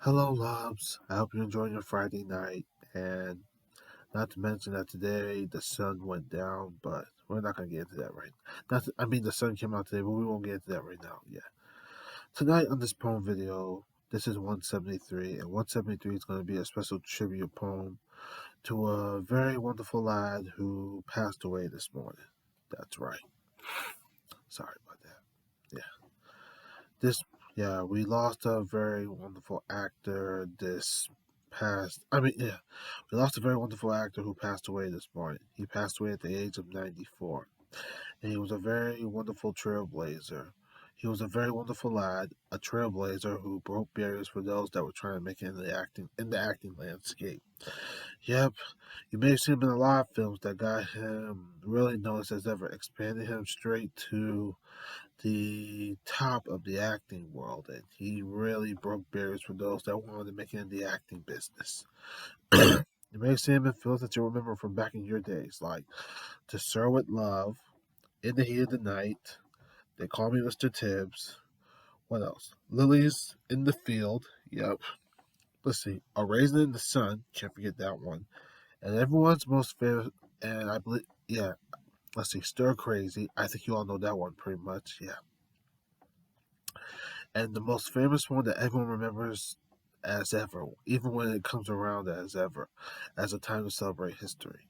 Hello, loves. I hope you're enjoying your Friday night. And not to mention that today the sun went down, but we're not going to get into that right now. The sun came out today, but we won't get into that right now. Yeah. Tonight on this poem video, this is 173, and 173 is going to be a special tribute poem to a very wonderful lad who passed away this morning. That's right. Sorry about that. Yeah. This, yeah, we lost a very wonderful actor this yeah, we lost a very wonderful actor who passed away this morning. He passed away at the age of 94, and he was a very wonderful trailblazer. He was a very wonderful lad, a trailblazer who broke barriers for those that were trying to make it in the acting landscape. Yep, you may have seen him in a lot of films that got him really noticed as ever, expanded him straight to the top of the acting world, and he really broke barriers for those that wanted to make it in the acting business. You may have seen him in films that you remember from back in your days, like To Sir with Love, In the Heat of the Night, They Call Me Mr. Tibbs. What else? Lilies in the Field. Yep. Let's see. A Raisin in the Sun. Can't forget that one. And everyone's most favorite. And I believe, yeah. Let's see. Stir Crazy. I think you all know that one pretty much. Yeah. And the most famous one that everyone remembers as ever, even when it comes around as ever, as a time to celebrate history.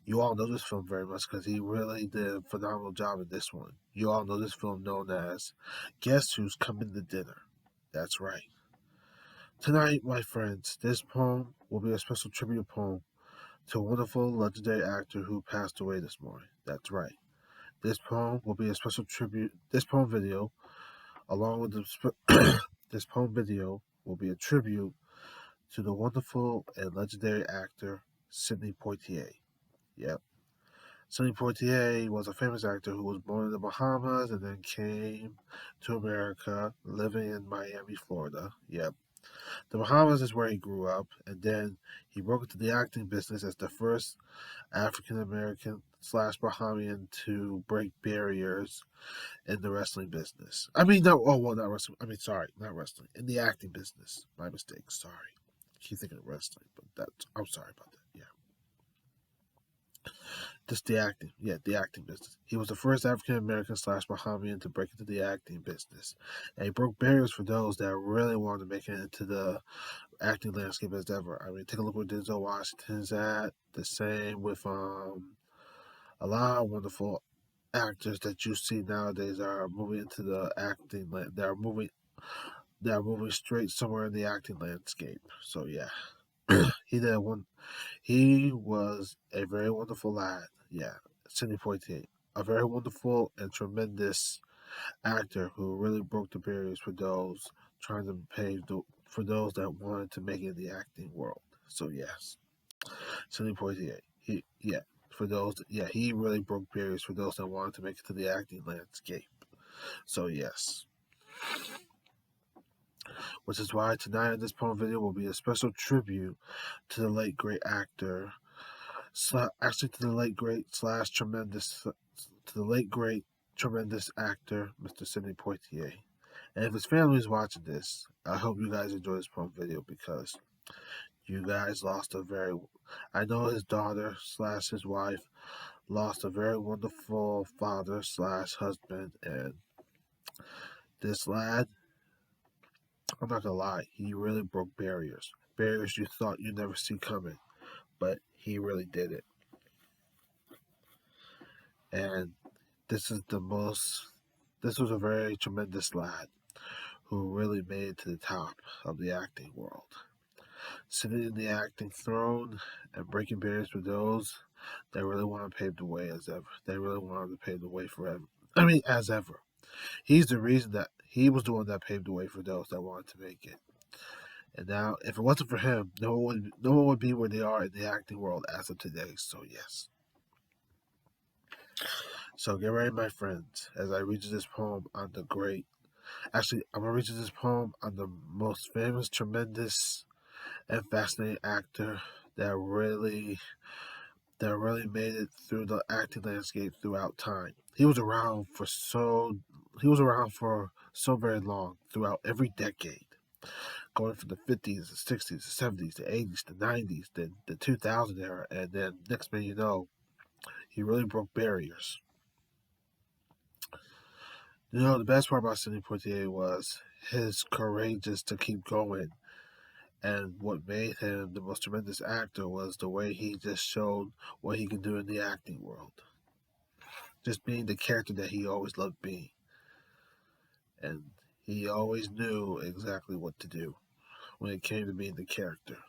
You all know this film very much because he really did a phenomenal job in this one. You all know this film known as Guess Who's Coming to Dinner? That's right. Tonight, my friends, this poem will be a special tribute poem to a wonderful legendary actor who passed away this morning. That's right. This poem will be a special tribute. This poem video, along with this poem video, will be a tribute to the wonderful and legendary actor Sidney Poitier. Yep. Sidney Poitier was a famous actor who was born in the Bahamas and then came to America, living in Miami, Florida. Yep. The Bahamas is where he grew up, and then he broke into the acting business as the first African American slash Bahamian to break barriers in the wrestling business. Not wrestling. Not wrestling. In the acting business. My mistake. Sorry. I keep thinking of wrestling, but I'm sorry about that. Yeah. Just the acting. Yeah, the acting business. He was the first African American slash Bahamian to break into the acting business. And he broke barriers for those that really wanted to make it into the acting landscape as ever. I mean, take a look where Denzel Washington's at. The same with a lot of wonderful actors that you see nowadays are moving into the acting land. They are moving straight somewhere in the acting landscape. So yeah, he did one. He was a very wonderful lad. Yeah, Sidney Poitier, a very wonderful and tremendous actor who really broke the barriers for those trying to for those that wanted to make it in the acting world. So yes, Sidney Poitier. He really broke barriers for those that wanted to make it to the acting landscape. So yes, which is why tonight in this poem video will be a special tribute to the late great actor, actually to the late great slash tremendous, to the late great tremendous actor, Mr. Sidney Poitier. And if his family is watching this, I hope you guys enjoy this poem video because you guys lost a very, I know his daughter slash his wife lost a very wonderful father slash husband, and this lad, I'm not gonna lie, he really broke barriers. Barriers you thought you'd never see coming, but he really did it. And this is the most, this was a very tremendous lad who really made it to the top of the acting world. Sitting in the acting throne and breaking barriers for those that really want to pave the way as ever. They really wanted to pave the way forever. As ever. He's the reason that he was the one that paved the way for those that wanted to make it. And now, if it wasn't for him, no one would be where they are in the acting world as of today. So yes. So get ready, my friends, as I read you this poem on the great. Actually, I'm gonna read you this poem on the most famous, tremendous, and fascinating actor that really made it through the acting landscape throughout time. He was around for so very long, throughout every decade. going from the 50s, the 60s, the 70s, the 80s, the 90s, then the 2000 era, and then next man you know, he really broke barriers. You know, the best part about Sidney Poitier was his courageous to keep going. And what made him the most tremendous actor was the way he just showed what he can do in the acting world. Just being the character that he always loved being. And he always knew exactly what to do when it came to being the character.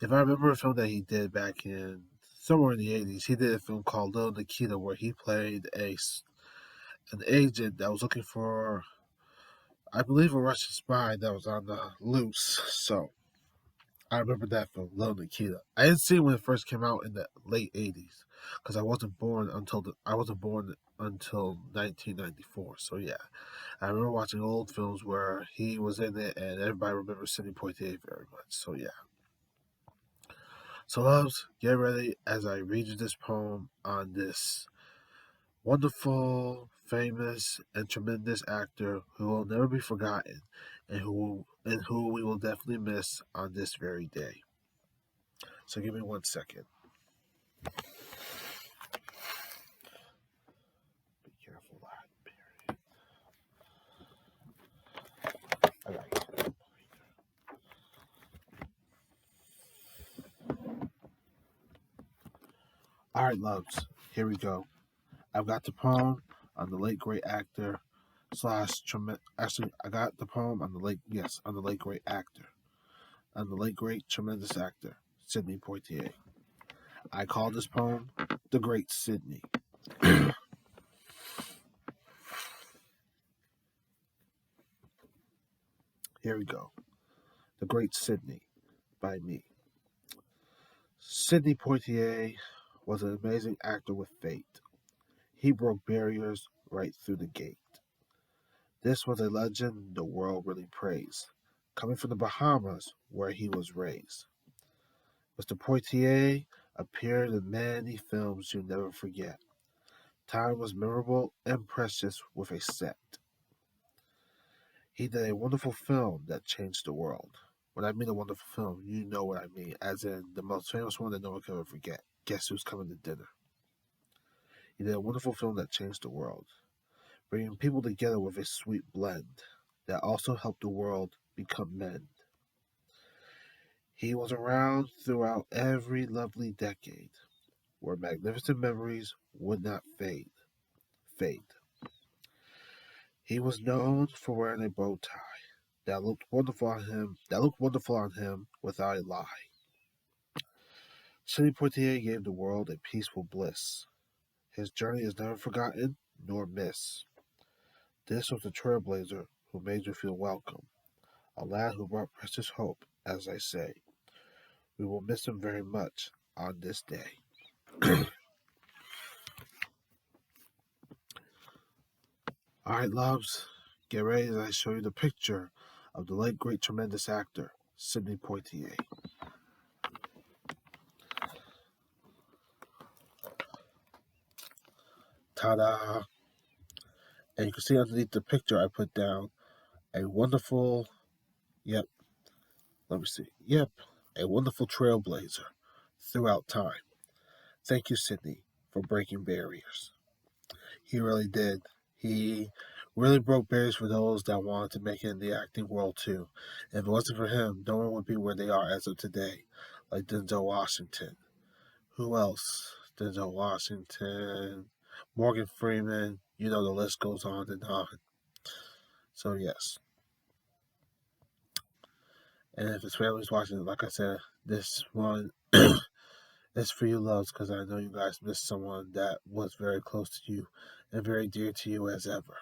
If I remember a film that he did back in somewhere in the 80s, he did a film called Little Nikita where he played an agent that was looking for, I believe, a Russian spy that was on the loose. So I remember that film, Little Nikita. I didn't see it when it first came out in the late 80s because I wasn't born until 1994. So yeah, I remember watching old films where he was in it, and everybody remembers Sidney Poitier very much. So yeah. So loves, get ready as I read you this poem on this wonderful, famous, and tremendous actor who will never be forgotten, and who we will definitely miss on this very day. So give me 1 second. Be careful, lad. All right. All right, loves. Here we go. I've got the poem on the late great actor slash tremendous. Actually, I got the poem on the late great actor, on the late great tremendous actor Sidney Poitier. I call this poem The Great Sidney. Here we go. The Great Sidney by me. Sidney Poitier was an amazing actor with fate. He broke barriers right through the gate. This was a legend the world really praised, coming from the Bahamas where he was raised. Mr. Poitier appeared in many films you'll never forget. Time was memorable and precious with a set. He did a wonderful film that changed the world. When I mean a wonderful film, you know what I mean, as in the most famous one that no one can ever forget. Guess Who's Coming to Dinner? He did a wonderful film that changed the world, bringing people together with a sweet blend that also helped the world become men. He was around throughout every lovely decade where magnificent memories would not fade. He was known for wearing a bow tie that looked wonderful on him without a lie. Sidney Poitier gave the world a peaceful bliss. His journey is never forgotten nor missed. This was a trailblazer who made you feel welcome, a lad who brought precious hope, as I say. We will miss him very much on this day. All right, loves, get ready as I show you the picture of the late great tremendous actor, Sidney Poitier. Ta-da! And you can see underneath the picture I put down a wonderful, yep, let me see, yep, a wonderful trailblazer throughout time. Thank you, Sidney, for breaking barriers. He really did. He really broke barriers for those that wanted to make it in the acting world too. If it wasn't for him, no one would be where they are as of today, like Denzel Washington. Who else? Denzel Washington, Morgan Freeman. You know the list goes on and on. So yes, and if his family's watching, like I said, this one is for you, loves, because I know you guys missed someone that was very close to you and very dear to you as ever.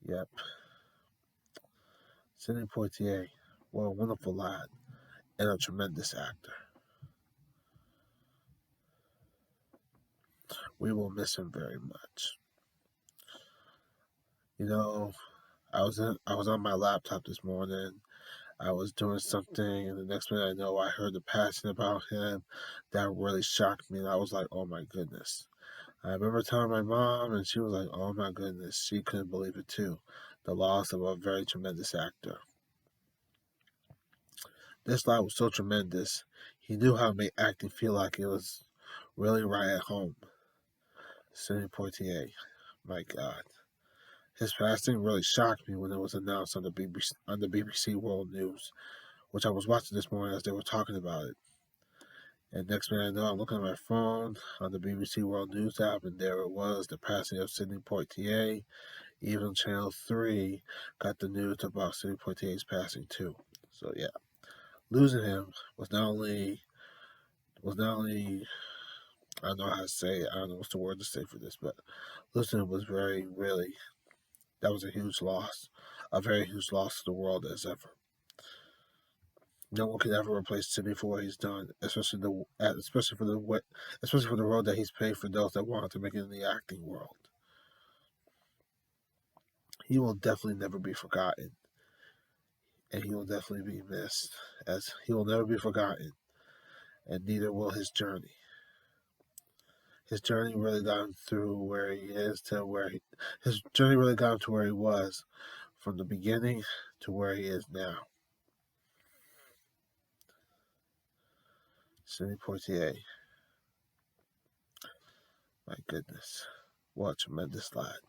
Yep. Sidney Poitier, what a wonderful lad and a tremendous actor. We will miss him very much. You know, I was on my laptop this morning. I was doing something, and the next minute I know I heard the passing about him. That really shocked me, and I was like, "Oh my goodness!" I remember telling my mom, and she was like, "Oh my goodness!" She couldn't believe it too. the loss of a very tremendous actor. This life was so tremendous, he knew how to make acting feel like it was really right at home. Sidney Poitier, my God. His passing really shocked me when it was announced on the BBC World News, which I was watching this morning as they were talking about it. And next minute I know, I'm looking at my phone on the BBC World News app, and there it was, the passing of Sidney Poitier. Even Channel 3 got the news about Sidney Poitier's passing too. So yeah, losing him was not only I don't know how to say it, I don't know what's the word to say for this, but losing him was that was a huge loss, a very huge loss to the world as ever. No one could ever replace Sidney for what he's done, especially for the role that he's played for those that wanted to make it in the acting world. He will definitely never be forgotten, and he will definitely be missed, as he will never be forgotten, and neither will his journey. His journey really got him through where he is to where his journey really got him to where he was from the beginning to where he is now. Sidney Poitier, my goodness, what a tremendous lad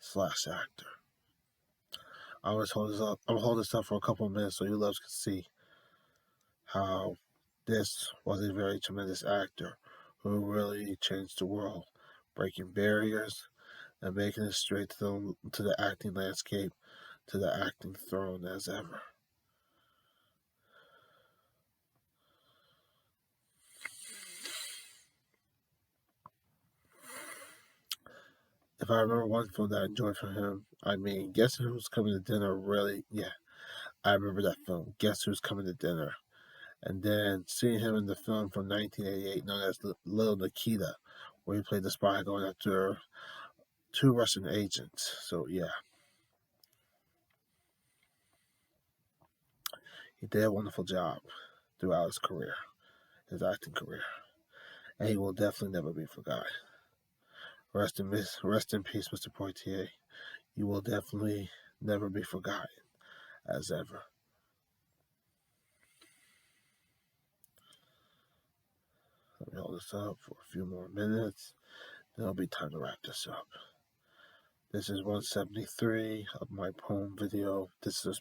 slash actor. I'm gonna hold this up for a couple of minutes so you loves can see how this was a very tremendous actor who really changed the world, breaking barriers and making it straight to the acting landscape, to the acting throne as ever. If I remember one film that I enjoyed from him, I mean, Guess Who's Coming to Dinner, really, yeah, I remember that film, Guess Who's Coming to Dinner. And then seeing him in the film from 1988 known as Little Nikita, where he played the spy going after two Russian agents. So, yeah, he did a wonderful job throughout his career, his acting career. And he will definitely never be forgotten. Rest in peace, Mr. Poitier. You will definitely never be forgotten, as ever. Let me hold this up for a few more minutes. Then it'll be time to wrap this up. This is 173 of my poem video. This is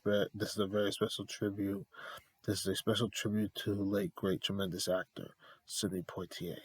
a very special tribute. This is a special tribute to the late, great, tremendous actor, Sidney Poitier.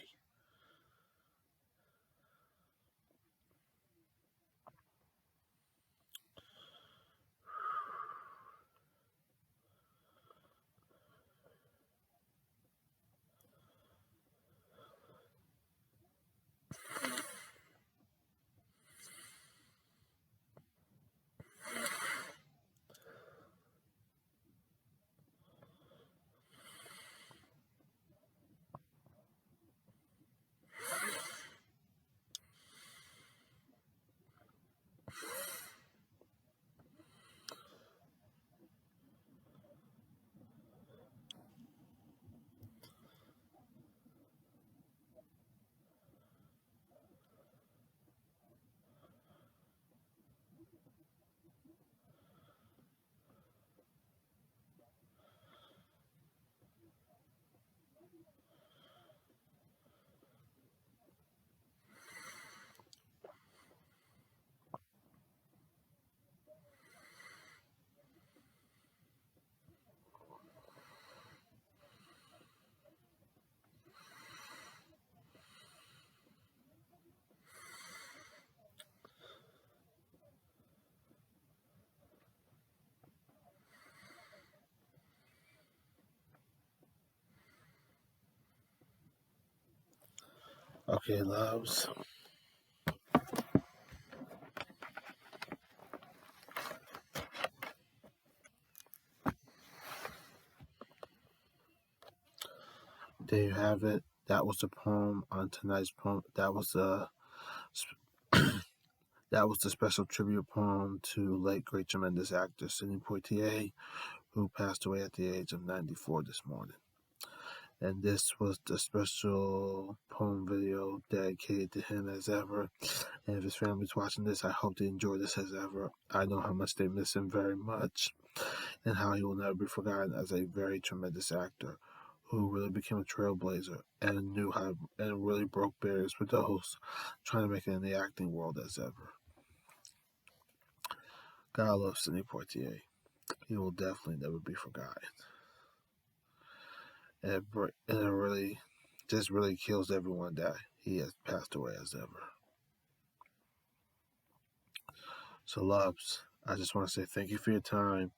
Okay, loves. There you have it. That was the poem on tonight's poem. That was the special tribute poem to late great tremendous actor Sidney Poitier, who passed away at the age of 94 this morning. And this was the special poem video dedicated to him as ever. And if his family's watching this, I hope they enjoy this as ever. I know how much they miss him very much, and how he will never be forgotten as a very tremendous actor who really became a trailblazer and knew how and really broke barriers for those trying to make it in the acting world as ever. God loves Sidney Poitier. He will definitely never be forgotten. And it really just really kills everyone that he has passed away as ever. So, loves, I just want to say thank you for your time.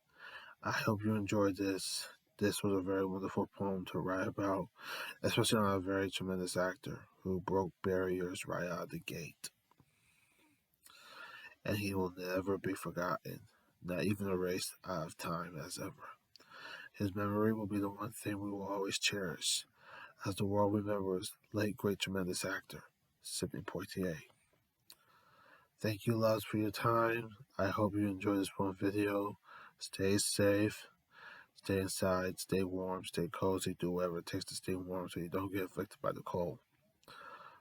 I hope you enjoyed this. This was a very wonderful poem to write about, especially on a very tremendous actor who broke barriers right out of the gate. And he will never be forgotten, not even erased out of time as ever. His memory will be the one thing we will always cherish as the world remembers late great tremendous actor, Sidney Poitier. Thank you, loves, for your time. I hope you enjoyed this poem video. Stay safe. Stay inside, stay warm, stay cozy, do whatever it takes to stay warm so you don't get afflicted by the cold.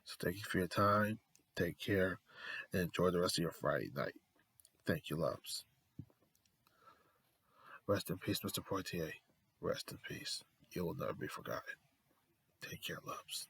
So thank you for your time. Take care and enjoy the rest of your Friday night. Thank you, loves. Rest in peace, Mr. Poitier. Rest in peace. You will never be forgotten. Take care, loves.